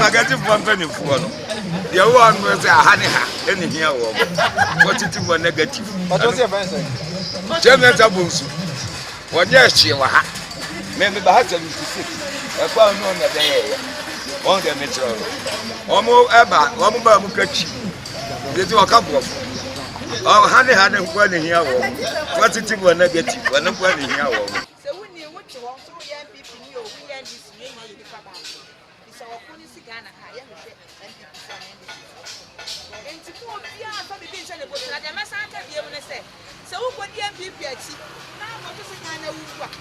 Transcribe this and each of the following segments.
negative company for no. The one was a honey any here positive or negative. What was your answer? Chairman Tabusu. What yes, she was. Maybe the husband is sick. I found on the day. On the metro. Almost ever, Omba Mukachi. They do a couple of. Oh, honey had a one here. Positive or negative, one of one here. So when you want to walk through NPP, you NDC, it's our policy Ghana, and to go beyond the beach and the boat, like a massacre, the owner said. So what the NPP now what is the kind of work?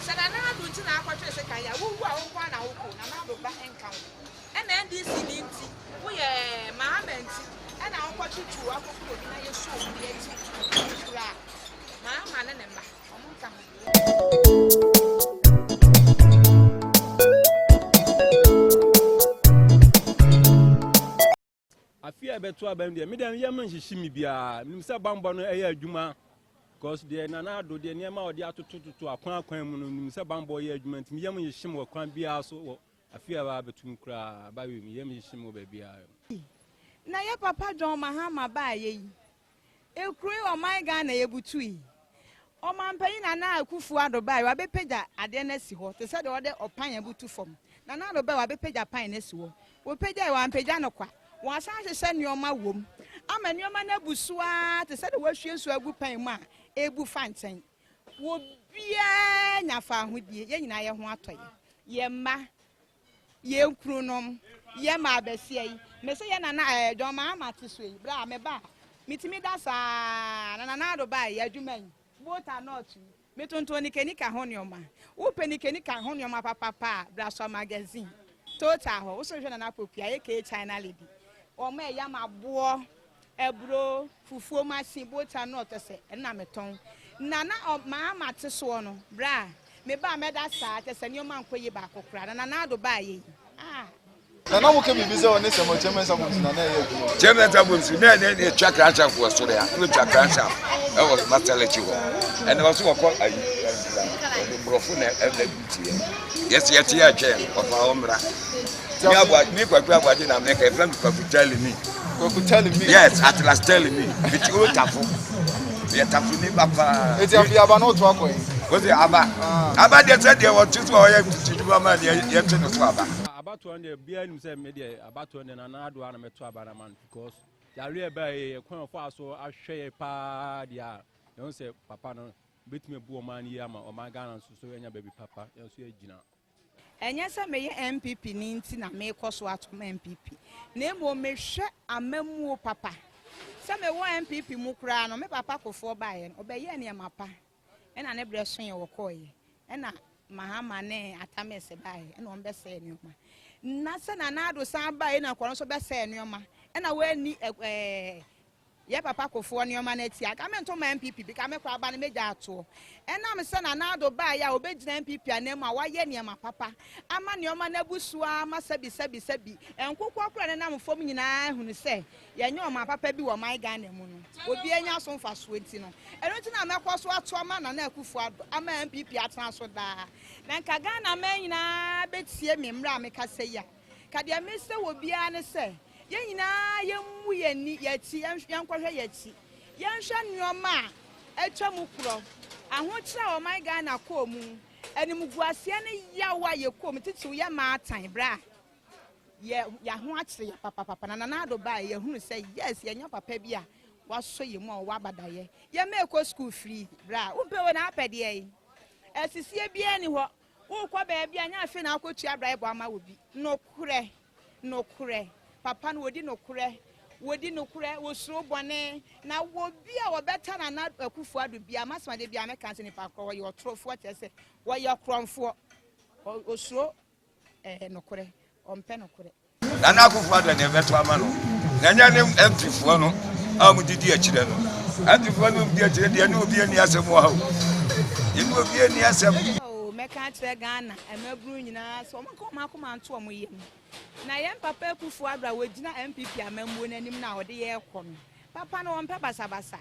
Said I now do to now what is a kind of one hour, and back and count. And NDC, we are Mahama, and I'll watch you to our food, and you show the Mahama and I fear better about them. Madam Yaman, she me be a Mr. Bambano, a Juma, because the Nanado, the Nema, the Atto to a Quan, Mr. Bambo, Yagment, Yaman, Shim or Quan be also. I fear about between cry by me, Yaman, Shim baby. Now, your papa John Mahama by ye. A crew or my gun a butui. O man paying and now Kufuado by Rabbe Peja at the Nessio, the said order of pine and butu form. Nanado Bell, Rabbe Peja pine Nessio. We pay one Pejano qua. Once I send you my womb. I'm a new man of Busua, the said the worship so a good paying man, a bu fanting. Would be a nafa with ye, and I am what ye ma ye crunum, ye ma bessie, Messiah and I, John Mahama to sway, blah me ba. Meet me that's and another by ye do men. Both are not. Me to Tony Kenika Honioma. Who penny Kenika Honioma papa, Braswa magazine. Total, also an apple, China lady. Or may Yama boar, Ebro, Fufu, my sea, both are not a say, and Nameton. Nana of Mahama to Swan, bra. Me ba me that side, as a new man for ye back or crowd, and another by ye. Ah. And now we can be busy on this and Chairman Sabus. Chairman Tabusu, then the track rancher was so there. No track rancher. That was Master Lechu. And also a call a Brofune yes, yes, yes, chair of our Omra. Me, what did I make a friend of telling me? Yes, at last telling me. It's all tafu. We are tafu, Papa. It's a Biabano walkway. Was the Abba? Abba, they said there were 2 hours to do a man, yet to the About 200 beer himself, media, about 200 and another one, man, because they are really by a corner for us, so I share a pa, dear. Don't say, Papa, no, beat me, poor man, Yama, or my gun, so any baby papa, you'll see a Gina. And yes, I may NPP Nintin and make us what NPP. Name will make sure a memo papa. Some may want NPP Mukran or me papa for 4 by obey any mapa. And I never swing your coy. And Mahama ne atame se by and on best say no ma. Nasa na Addo san by na kwon so best say no ma. And I we ni ye papa ko fo no ma na ti aka me to ma NPP bi ka me kwa ba ne meja ato. And na me say na Addo by ya obegina NPP anem a wa ye ne ma papa. Ama ne ma na busua ma sabi. Enkokwa kura ne na mfom nyina hunu se ye nye ma papa bi wo my Ghana mu no. Obi anya so mfa so enti no. Eno ti na mekwa so ato ama na Akufo-Addo ama NPP atran so da. Na nka Ghana man nyina betie me mra me ka se ya. Ka dia me se wo bia ne se ye nyina ye mu ye ni ye ti yankwohwe ye ti. Ye nhwa nyoma etwa mu kuro. Ahokyira o my Ghana ko mu. Animguasie ne yawa ye ko mu titi ye ma atan bra. Ya ho akyere ya papa na Addo ba ye hunu say yes ye nya papa bia waso ye mu o wabadaye ye make ko school free bra umpe we na apede ye asisie bia ni ho wo kwa ba bia nya afi na akotu abra ebo ama obi nokure papa no wodi nokure wo suro bone na wo bia wo beta na Akufo-Addo bia masma de bia me kan se ni pa ko ye otrofo tese wo ye kromfo wo suro nokure ompe nokure Nana Akufo-Addo ne beto ama no nanya ne MPF no amudidi akire no MPF no di akire de ne obi ani asem wa ho ye no obi ani asem o meka kire Ghana emabru nyina so makoma anto omo yem na ye papa Akufo-Addo wogina MPP amambu nanim na ode ye kono papa no ompe basabasa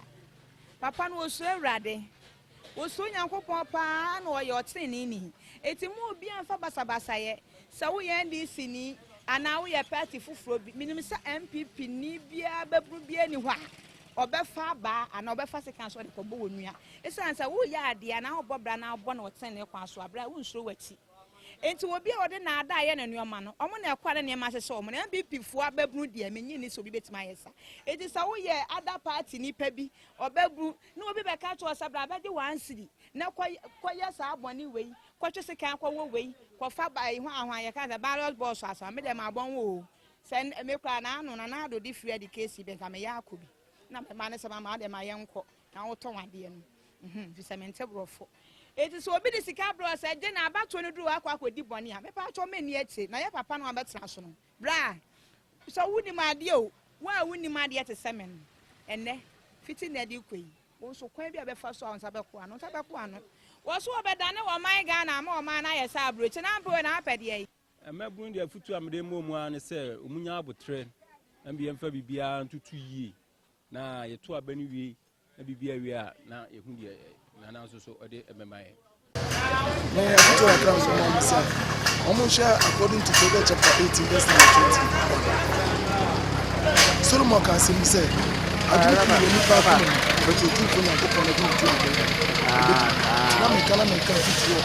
papa no osu awrade osu nyankopon pa na oye oteneni eti mu obi anfa basabasa ye sa wo ye NDC ni ana wo ye party fufuro bi minim sa NPP ni bia babru bia ni hwa obefa ba ana obefa second so de ko bo wonua esan sa wo ya ade ana wo bobra na bo na woten ne kwa so abra wo nsuro wati enti obi a ode na ada ye na nuoma no omo na ekwa ne ma hyehyɛ omo na NPP fu ababru de amenyi ni so bi betima yesa enti sa wo ye ada party ni pa bi obabru na obi be ka to osabra ba de wansiri na koye sa aboni wei kwatwe sekan kwa wo wei kwa fa ba ho ahwan ye ka za barrel boss asa me de ma bon wo sen me kwa na anu na Addo di free the case be ka me ya akobi na me ma ne se ma de ma ye nko na wo ton ade no fi se me ntebrofo eti so obi de sika bro se je na abato no duru akwa akodi boni a me pa cho me ni eche na ye papa no abetra so no bra so wuni ma de o wa wuni ma de te semen enne fiti na de kwei wo so kwan bi abefa so ansa be ko ano wo so obeda ne wo man ga na ma o man na ye sa bro che na mpo na apede ye emebru ndi afutu amde momu an se omunya abotre ambi emfa bibia ntutu yie na ye to abani wie na bibia wie a na ye hu de na so ode ememaye na ya to akram so mo misa omo share according to Proverbs chapter 18 verse 20 Solomon can say aduru ni papa but you think when you go on the kala me kan fitio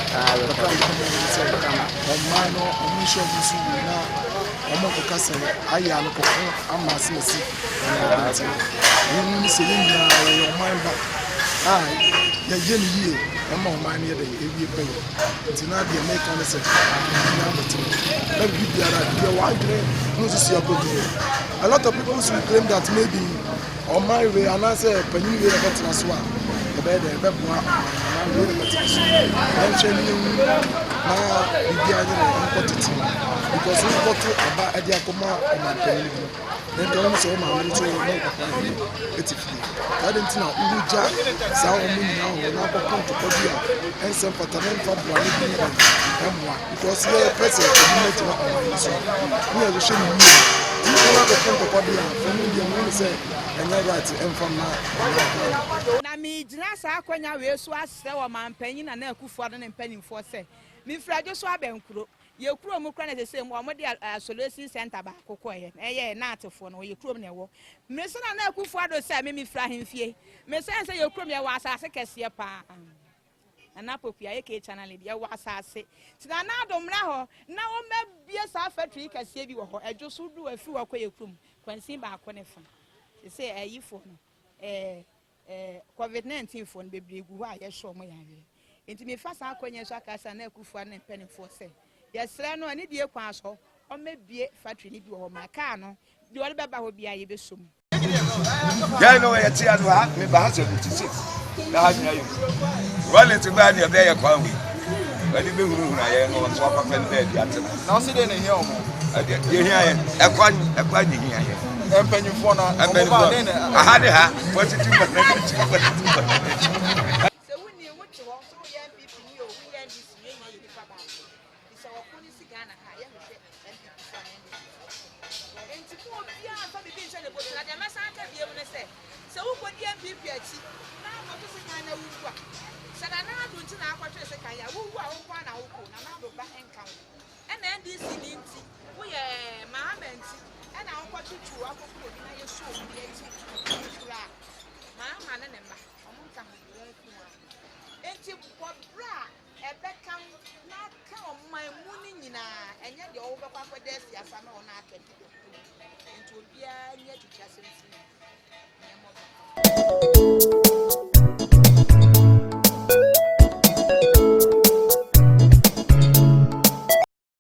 no omo show bisu na omo ko kase aya no ko amase mesi ni se ni na o man ba ya je ni yie ama o man ye de ewie pe ntina de make kan se na betim na bibiara de wa dre no so sia bodi a lot of people will claim that maybe on my way and I say penny way na betina so a the bed e be boa na we na betina so dem cheni na bibia nye na nkotiti because we got to aba ade akoma o man penny bi then don't so ma we to no etifili that ntina uruja sa o mu na o na ko konto ko bia en sem patament fa boa ni bi emwa because we person to be met na o so we are shey ni you go to konto ko bia for me dey we say enya right em na mi jina sa akwanya we so asre wo man panyin na akufu ado ne mpanimfo se mi frajo so abenkuro ye kuro mu kra na se mo mo de solution center ba kokoye eye na atefo no ye kuro na wo me se na akufu ado se me fra hemfie me se ye kuro me wa asase kese pa na popia ye ke channel de ye wa asase ti na Addo mra ho na wo mabie sa factory kese bi wo ho edwo so du afi wo koye kuro kwansin ba ko ne fa se ayi fo no COVID-19 for the baby who are show me. Into me fast, I can use a cassa and a kufu and penny for say. Yes, I know any dear quasso, or maybe a factory or my cano. The old Baba will be a yebisum. Yeah, no, I see I have me by 76. Running to buy your bear economy. But the big room I am on top of the bed. now sit in here You hear a quite here. and penny for na I had her 42. So when you want to also young people, you NDC, it's our policy Ghana. I am and to go beyond the beach and the boat, like a massacre, be able to say. So who put the NPP at sea? Now, what is the kind of work? Said I now do to now what is a kind of who are one out and Addo back and count. And NDC didn't see. We are Mahama and I'll put you to our food. Now you show me a Mahama and a man. And you what bra a beckham not come my morning and yet the over papa desk, yes, I'm on that. And to be near to just